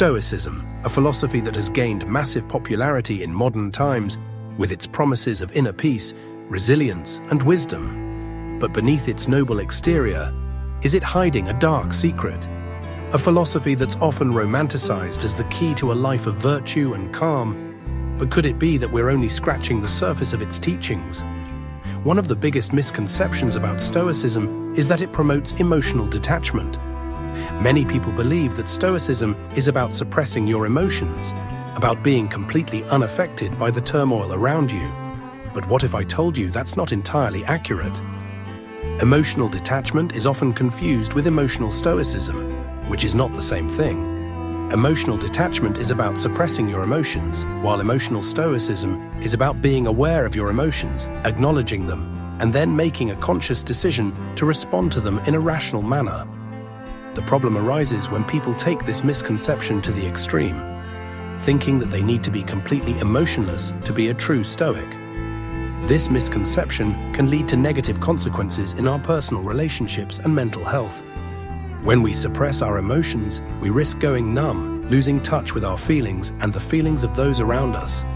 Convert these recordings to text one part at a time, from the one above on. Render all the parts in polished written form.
Stoicism, a philosophy that has gained massive popularity in modern times with its promises of inner peace, resilience, and wisdom. But beneath its noble exterior, is it hiding a dark secret? A philosophy that's often romanticized as the key to a life of virtue and calm. But could it be that we're only scratching the surface of its teachings? One of the biggest misconceptions about Stoicism is that it promotes emotional detachment. Many people believe that Stoicism is about suppressing your emotions, about being completely unaffected by the turmoil around you. But what if I told you that's not entirely accurate? Emotional detachment is often confused with emotional stoicism, which is not the same thing. Emotional detachment is about suppressing your emotions, while emotional stoicism is about being aware of your emotions, acknowledging them, and then making a conscious decision to respond to them in a rational manner. The problem arises when people take this misconception to the extreme, thinking that they need to be completely emotionless to be a true Stoic. This misconception can lead to negative consequences in our personal relationships and mental health. When we suppress our emotions, we risk going numb, losing touch with our feelings and the feelings of those around us.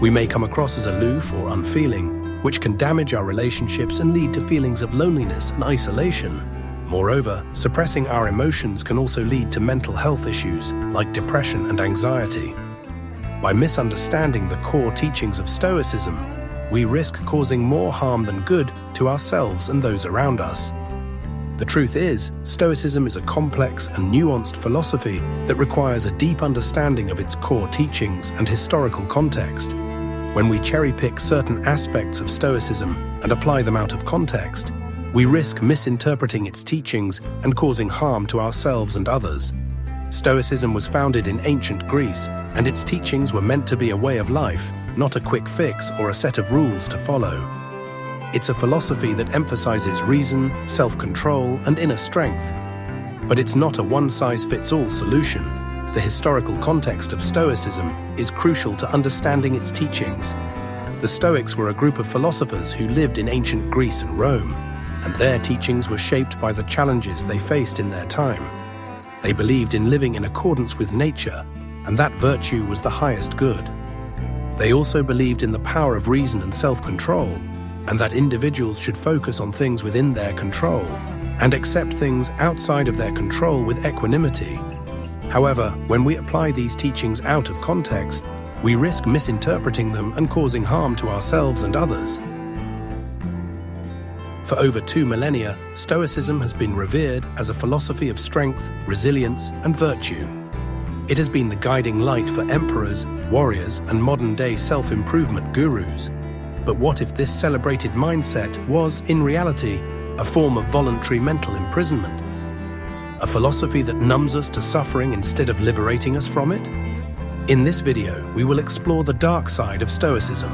We may come across as aloof or unfeeling, which can damage our relationships and lead to feelings of loneliness and isolation. Moreover, suppressing our emotions can also lead to mental health issues like depression and anxiety. By misunderstanding the core teachings of Stoicism, we risk causing more harm than good to ourselves and those around us. The truth is, Stoicism is a complex and nuanced philosophy that requires a deep understanding of its core teachings and historical context. When we cherry-pick certain aspects of Stoicism and apply them out of context, we risk misinterpreting its teachings and causing harm to ourselves and others. Stoicism was founded in ancient Greece, and its teachings were meant to be a way of life, not a quick fix or a set of rules to follow. It's a philosophy that emphasizes reason, self-control, and inner strength. But it's not a one-size-fits-all solution. The historical context of Stoicism is crucial to understanding its teachings. The Stoics were a group of philosophers who lived in ancient Greece and Rome, and their teachings were shaped by the challenges they faced in their time. They believed in living in accordance with nature, and that virtue was the highest good. They also believed in the power of reason and self-control, and that individuals should focus on things within their control and accept things outside of their control with equanimity. However, when we apply these teachings out of context, we risk misinterpreting them and causing harm to ourselves and others. For over 2 millennia, Stoicism has been revered as a philosophy of strength, resilience, and virtue. It has been the guiding light for emperors, warriors, and modern-day self-improvement gurus. But what if this celebrated mindset was, in reality, a form of voluntary mental imprisonment? A philosophy that numbs us to suffering instead of liberating us from it? In this video, we will explore the dark side of Stoicism,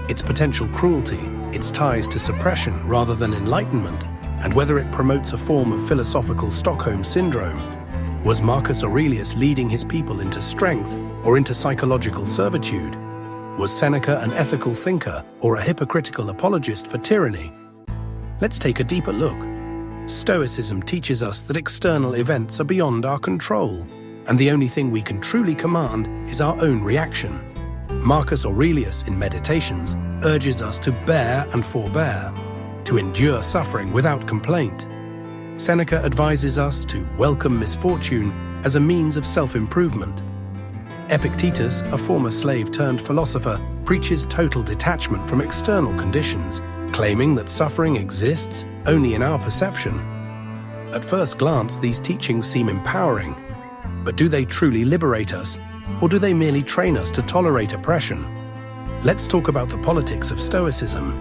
its potential cruelty, its ties to suppression rather than enlightenment, and whether it promotes a form of philosophical Stockholm syndrome. Was Marcus Aurelius leading his people into strength or into psychological servitude? Was Seneca an ethical thinker or a hypocritical apologist for tyranny? Let's take a deeper look. Stoicism teaches us that external events are beyond our control, and the only thing we can truly command is our own reaction. Marcus Aurelius, in Meditations, urges us to bear and forbear, to endure suffering without complaint. Seneca advises us to welcome misfortune as a means of self-improvement. Epictetus, a former slave-turned-philosopher, preaches total detachment from external conditions, claiming that suffering exists only in our perception. At first glance, these teachings seem empowering, but do they truly liberate us, or do they merely train us to tolerate oppression? Let's talk about the politics of Stoicism.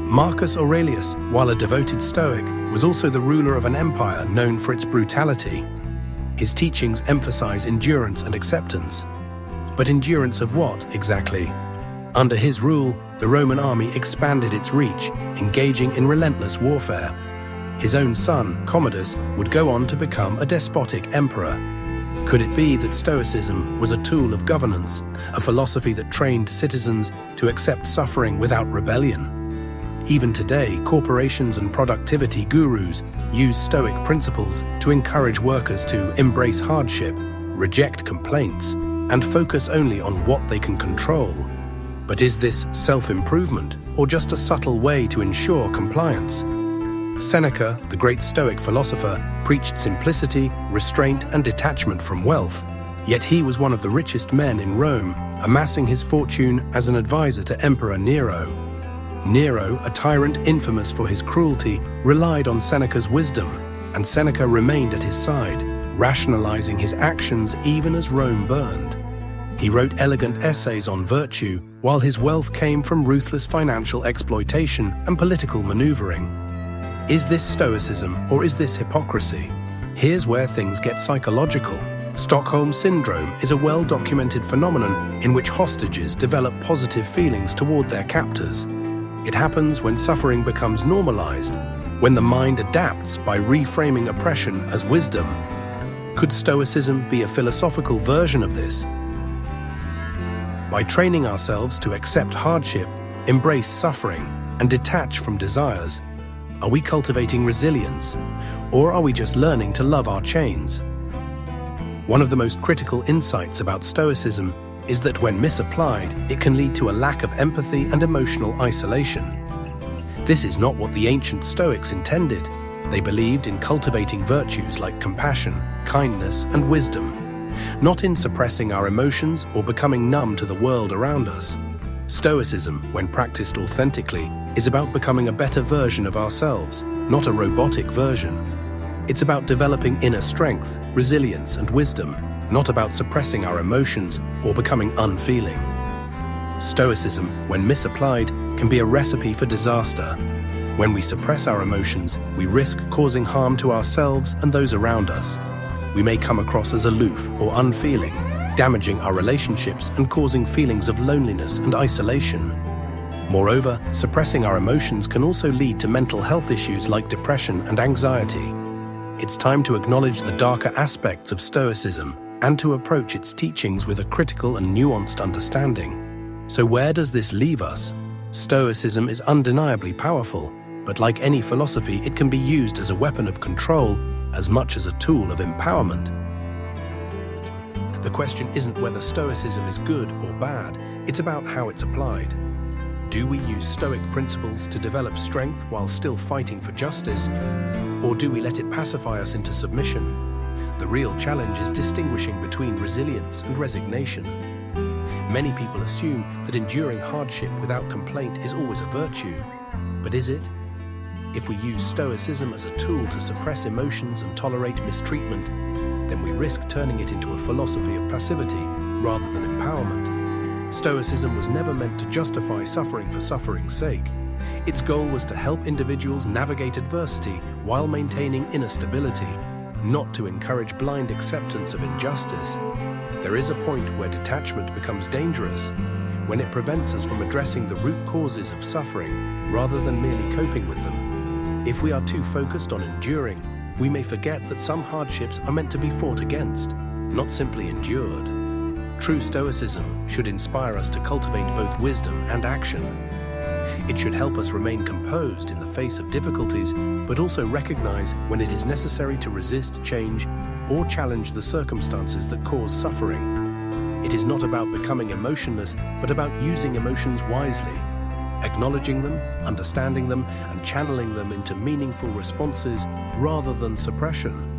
Marcus Aurelius, while a devoted Stoic, was also the ruler of an empire known for its brutality. His teachings emphasize endurance and acceptance. But endurance of what, exactly? Under his rule, the Roman army expanded its reach, engaging in relentless warfare. His own son, Commodus, would go on to become a despotic emperor. Could it be that Stoicism was a tool of governance, a philosophy that trained citizens to accept suffering without rebellion? Even today, corporations and productivity gurus use Stoic principles to encourage workers to embrace hardship, reject complaints, and focus only on what they can control. But is this self-improvement, or just a subtle way to ensure compliance? Seneca, the great Stoic philosopher, preached simplicity, restraint, and detachment from wealth. Yet he was one of the richest men in Rome, amassing his fortune as an advisor to Emperor Nero. Nero, a tyrant infamous for his cruelty, relied on Seneca's wisdom, and Seneca remained at his side, rationalizing his actions even as Rome burned. He wrote elegant essays on virtue, while his wealth came from ruthless financial exploitation and political maneuvering. Is this Stoicism, or is this hypocrisy? Here's where things get psychological. Stockholm Syndrome is a well-documented phenomenon in which hostages develop positive feelings toward their captors. It happens when suffering becomes normalized, when the mind adapts by reframing oppression as wisdom. Could Stoicism be a philosophical version of this? By training ourselves to accept hardship, embrace suffering, and detach from desires, are we cultivating resilience, or are we just learning to love our chains? One of the most critical insights about Stoicism is that when misapplied, it can lead to a lack of empathy and emotional isolation. This is not what the ancient Stoics intended. They believed in cultivating virtues like compassion, kindness, and wisdom, not in suppressing our emotions or becoming numb to the world around us. Stoicism, when practiced authentically, is about becoming a better version of ourselves, not a robotic version. It's about developing inner strength, resilience, and wisdom, not about suppressing our emotions or becoming unfeeling. Stoicism, when misapplied, can be a recipe for disaster. When we suppress our emotions, we risk causing harm to ourselves and those around us. We may come across as aloof or unfeeling, damaging our relationships and causing feelings of loneliness and isolation. Moreover, suppressing our emotions can also lead to mental health issues like depression and anxiety. It's time to acknowledge the darker aspects of Stoicism and to approach its teachings with a critical and nuanced understanding. So where does this leave us? Stoicism is undeniably powerful, but like any philosophy, it can be used as a weapon of control as much as a tool of empowerment. The question isn't whether Stoicism is good or bad, it's about how it's applied. Do we use Stoic principles to develop strength while still fighting for justice? Or do we let it pacify us into submission? The real challenge is distinguishing between resilience and resignation. Many people assume that enduring hardship without complaint is always a virtue. But is it? If we use Stoicism as a tool to suppress emotions and tolerate mistreatment, then we risk turning it into a philosophy of passivity rather than empowerment. Stoicism was never meant to justify suffering for suffering's sake. Its goal was to help individuals navigate adversity while maintaining inner stability, not to encourage blind acceptance of injustice. There is a point where detachment becomes dangerous, when it prevents us from addressing the root causes of suffering rather than merely coping with them. If we are too focused on enduring, we may forget that some hardships are meant to be fought against, not simply endured. True Stoicism should inspire us to cultivate both wisdom and action. It should help us remain composed in the face of difficulties, but also recognize when it is necessary to resist change or challenge the circumstances that cause suffering. It is not about becoming emotionless, but about using emotions wisely, acknowledging them, understanding them, and channeling them into meaningful responses rather than suppression.